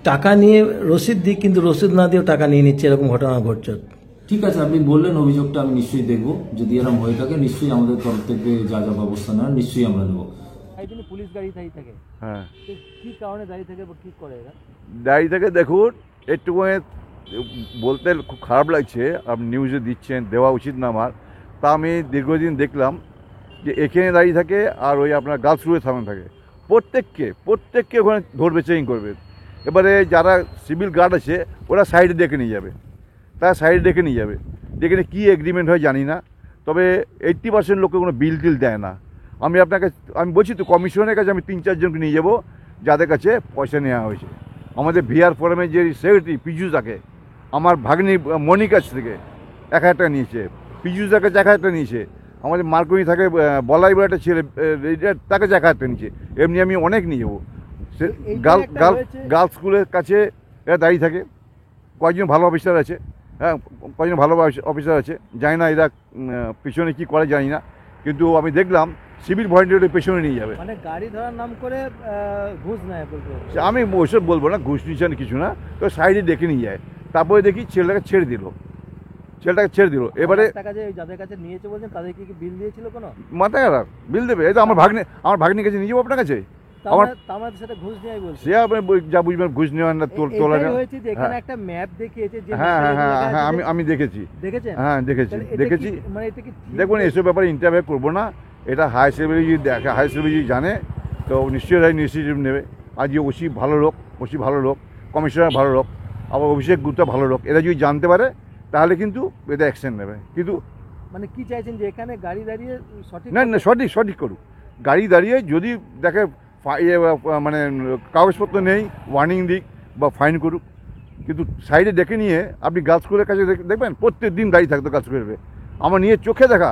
টাকা নিয়ে রসিদ দিই, কিন্তু রসিদ না দিয়েও টাকা নিয়ে নিচ্ছে, এরকম ঘটনা ঘটছে। ঠিক আছে, আপনি বললেন অভিযোগটা, আমি নিশ্চয়ই দেখব। যদি এরকম হয়ে থাকে নিশ্চয়ই আমাদের তরফ থেকে যা যা ব্যবস্থা নেওয়ার নিশ্চয়ই আমরা নেব। পুলিশ গাড়ি থাকে, হ্যাঁ, কি কারণে দাঁড়িয়ে থাকে বা কি করে এরা? দাঁড়িয়ে থাকে দেখুন, একটু বলতে খুব খারাপ লাগছে, আপনি নিউজে দিচ্ছেন, দেওয়া উচিত না আমার। তা আমি দীর্ঘদিন দেখলাম যে এখানে দাঁড়িয়ে থাকে আর ওই আপনার গার্লস রুমে থামানো থাকে, প্রত্যেককে ওখানে ধরবে, চেকিং করবে। এবারে যারা সিভিল গার্ড আছে ওরা সাইডে ডেকে নিয়ে যাবে, তারা সাইডে ডেকে নিয়ে যাবে, যেখানে কী এগ্রিমেন্ট হয় জানি না। তবে 80% লোকে কোনো বিল টিল দেয় না। আমি বলছি তো, কমিশনের কাছে আমি 3-4 জনকে নিয়ে যাবো যাদের কাছে পয়সা নেওয়া হয়েছে। আমাদের ভিআর ফোরামের যে সেক্রেটারি পিজুস থাকে, আমার ভাগ্নি মনির কাছ থেকে 1000 টাকা নিয়েছে, পিজুসের কাছে 1000 টাকা নিয়েছে, আমাদের মার্কনি থাকে বলাই বলে একটা ছেলে, তার কাছে 1000 টাকা নিয়েছে। এমনি আমি অনেক নিয়ে যাবো। সে গার্লস স্কুলের কাছে এরা দাঁড়িয়ে থাকে। কয়েকজন ভালো অফিসার আছে, হ্যাঁ, কয়েকজন ভালো অফিসার আছে, জানি না এরা পিছনে কী করে জানি না, কিন্তু আমি দেখলাম সিভিল ভলেন্টিয়ারের পেছনে নিয়ে যাবে, মানে গাড়ি ধরার নাম করে ঘুষ নেয় বলতে। আমি ওইসব বলবো না, ঘুষ নিচ্ছে কিছু না, তো সাইডে ডেকে নিয়ে যায়। তারপরে দেখি ছেলেটাকে ছেড়ে দিল। এবারে যাদের কাছে নিয়েছে বলছেন তাদের কি বিল দিয়েছিল কোনো? মাথায় খারাপ, বিল দেবে? এই তো আমার ভাগ্নির কাছে নিয়ে যাবো আপনার কাছে, সেটা ঘুষ নেওয়াই বলছে। সে আপনি যা বুঝবেন, ঘুষ নেওয়া না তোলা না। এখানে একটা ম্যাপ দেখিয়েছে, হ্যাঁ, আমি দেখেছি। দেখেছেন? হ্যাঁ, দেখেছি। মানে এটা কি দেখুন, এসব ব্যাপারে ইন্টারভিউ করবো না, এটা হাই সিভিল দেখে, হাই সিভিল জানে তো নিশ্চয়ই ইনিশিয়েটিভ নেবে। আর যে ওসি ভালো লোক, কমিশনার ভালো লোক, আবার অভিষেক গুপ্তা ভালো লোক, এরা যদি জানতে পারে তাহলে কিন্তু এটা অ্যাকশন নেবে। কিন্তু মানে কি চাইছেন যে এখানে গাড়ি দাঁড়িয়ে সঠিক না, সঠিক করুক। গাড়ি দাঁড়িয়ে যদি দেখে মানে কাগজপত্র নেই, ওয়ার্নিং দিক বা ফাইন করুক, কিন্তু সাইডে ডেকে নিয়ে আপনি গার্লস স্কুলের কাছে দেখবেন প্রত্যেক দিন দাঁড়িয়ে থাকতো গার্লস স্কুলের। আমার নিয়ে চোখে দেখা।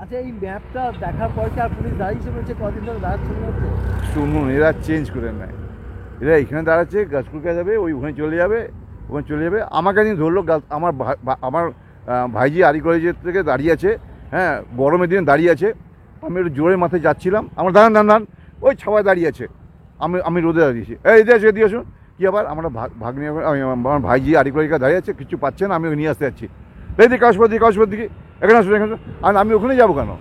আচ্ছা, এই ম্যাপটা দেখার পর কি আর পুলিশ দাঁড়িয়েছে বলছে কদিন ধরে দাঁড়াচ্ছে? শুনুন, এরা চেঞ্জ করে নেয়, এরা এখানে দাঁড়াচ্ছে, গার্লস স্কুলকে যাবে, ওখানে চলে যাবে। আমাকে দিন ধরলো, আমার ভাইজি আরি কলেজের থেকে দাঁড়িয়ে আছে, হ্যাঁ, গরমের দিনে দাঁড়িয়ে আছে। আমি একটু জোরে মাথায় যাচ্ছিলাম, আমার দাঁড়ান ওই ছাওয়ায় দাঁড়িয়ে আছে, আমি রোদে দাঁড়িয়েছি। এদিকে আসুন। কি আবার আমরা ভাগ্নি, আমার ভাইজি আরি কলেজে দাঁড়িয়ে আছে, কিছু পাচ্ছে না, আমি নিয়ে আসতে যাচ্ছি। এই দিকে কাগজপত্র দিকে, এখানে আসুন। আর আমি ওখানে যাবো কেন?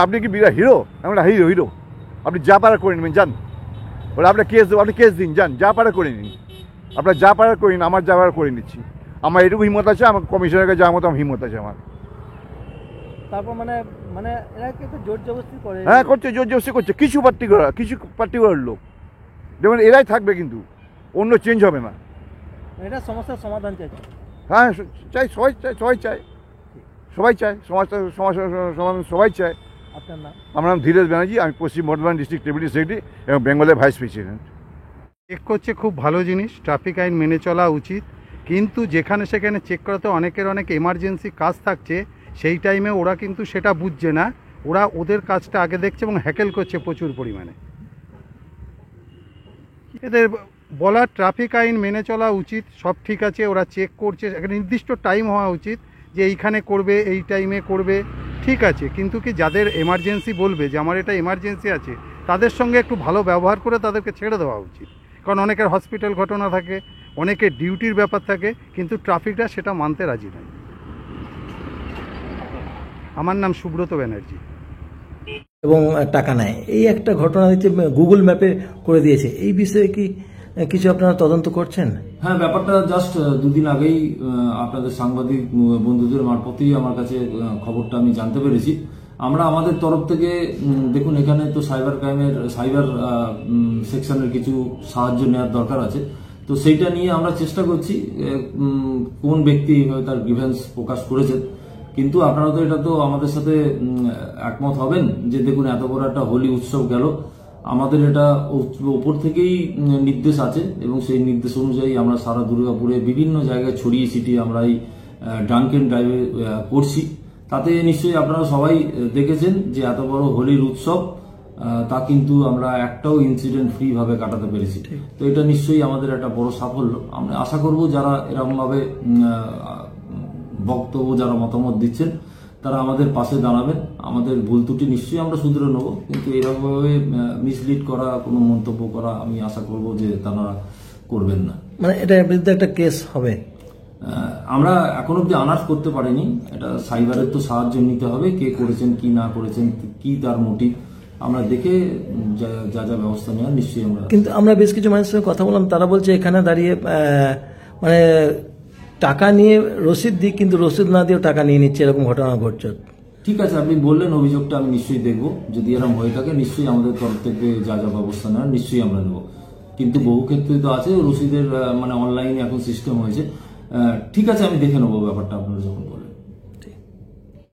আপনি কি বিরাট হিরো? আমি হিরো। আপনি যা পারা করে নেবেন, যান। ওরা আপনার কেস দেবো, আপনি কেস দিন, যান, যা পারা করে নিন। আপনার যা পারা করে নিন, আমার যা পারা করে নিচ্ছি। আমার এটুকু হিম্মত আছে, আমার কমিশনের কাছে যাওয়ার মতো আমার হিম্মত আছে আমার। তারপর মানে এরা কি জোর জবরদস্তি করে? হ্যাঁ, জোর জবরদস্তি করছে কিছু পার্টিকুলার লোক। যেমন এরাই থাকবে, কিন্তু অন্য চেঞ্জ হবে না। এটা সমস্যার সমাধান চাই। হ্যাঁ, সবাই চায় সমাধান সবাই চায়। আপনার নাম? আমার নাম ধীরেশ ব্যানার্জি, আমি পশ্চিম বর্ধমান ডিস্ট্রিক্ট ডেপুটি সেক্রেটারি এবং বেঙ্গলের ভাইস প্রেসিডেন্ট। চেক করছে, খুব ভালো জিনিস, ট্রাফিক আইন মেনে চলা উচিত, কিন্তু যেখানে সেখানে চেক করাতে অনেক এমার্জেন্সি কাজ থাকছে, সেই টাইমে ওরা কিন্তু সেটা বুঝছে না, ওরা ওদের কাজটা আগে দেখছে এবং হ্যাকেল করছে প্রচুর পরিমাণে। এদের বলার ট্রাফিক আইন মেনে চলা উচিত, সব ঠিক আছে, ওরা চেক করছে, একটা নির্দিষ্ট টাইম হওয়া উচিত যে এইখানে করবে, এই টাইমে করবে, ঠিক আছে, কিন্তু কি যাদের এমার্জেন্সি বলবে যে আমার এটা এমার্জেন্সি আছে, তাদের সঙ্গে একটু ভালো ব্যবহার করে তাদেরকে ছেড়ে দেওয়া উচিত। কারণ অনেকের হসপিটাল ঘটনা থাকে, অনেকের ডিউটির ব্যাপার থাকে, কিন্তু ট্রাফিকটা সেটা মানতে রাজি নয়। আমার নাম সুব্রত ব্যানার্জি। এবং টাকা নেয়, এই একটা ঘটনা হচ্ছে গুগল ম্যাপে করে দিয়েছে, এই বিষয়ে কি কিছু আপনারা তদন্ত করছেন? হ্যাঁ, ব্যাপারটা জাস্ট দুদিন আগেই আপনাদের সাংবাদিক বন্ধুদের মারফতেই আমার কাছে খবরটা আমি জানতে পেরেছি। আমরা আমাদের তরফ থেকে দেখুন, এখানে তো সাইবার সেকশনের কিছু সাহায্য নেওয়ার দরকার আছে, তো সেইটা নিয়ে আমরা চেষ্টা করছি কোন ব্যক্তি তার গ্রিভেন্স প্রকাশ করেছেন। কিন্তু আপনারা তো এটা তো আমাদের সাথে একমত হবেন যে দেখুন, এত বড় একটা হোলি উৎসব গেল, আমাদের এটা উপর থেকেই নির্দেশ আছে এবং সেই নির্দেশ অনুযায়ী আমরা সারা দুর্গাপুরে বিভিন্ন জায়গায় ছড়িয়ে ছিটিয়ে আমরা এই ড্রাঙ্কেন ড্রাইভে করছি। তাতে নিশ্চয়ই আপনারা সবাই দেখেছেন যে এত বড় হোলির উৎসব, তা কিন্তু আমরা একটাও ইনসিডেন্ট ফ্রি ভাবে কাটাতে পেরেছি। তো এটা নিশ্চয়ই আমাদের একটা বড় সাফল্য। আমরা আশা করব যারা এরকম ভাবে বক্তব্য, যারা মতামত দিচ্ছেন, তারা আমাদের পাশে দাঁড়াবেন। আমাদের ভুল ত্রুটি নিশ্চয়ই আমরা শুধরে নেব, কিন্তু এরকমভাবে মিসলিড করা, কোনো মন্তব্য করা আমি আশা করব যে তারা করবেন না। মানে এটার বিরুদ্ধে একটা কেস হবে? আমরা এখন অব্দি আনার্স করতে পারিনি, এটা সাইবারের তো সাহায্য নিতে হবে, কে করেছেন কি না করেছেন, কি তার মোটিভ, আমরা দেখে যা যা ব্যবস্থা নেওয়া নিশ্চয়ই আমরা। কিন্তু আমরা বেশ কিছু মানুষের সঙ্গে কথা বললাম, তারা বলছে এখানে দাঁড়িয়ে মানে টাকা নিয়ে রসিদ দিই, কিন্তু রসিদ না দিয়েও টাকা নিয়ে নিচ্ছে, এরকম ঘটনা ঘটছে। ঠিক আছে, আপনি বললেন অভিযোগটা, আমি নিশ্চয়ই দেখবো, যদি এরকম হয়ে থাকে নিশ্চয়ই আমাদের তরফ থেকে যা যা ব্যবস্থা নেওয়ার নিশ্চয়ই আমরা নেবো। কিন্তু বহু ক্ষেত্রে তো আছে রসিদের মানে অনলাইনে এখন সিস্টেম হয়েছে। ঠিক আছে, আমি দেখে নেবো ব্যাপারটা আপনারা যখন বলেন।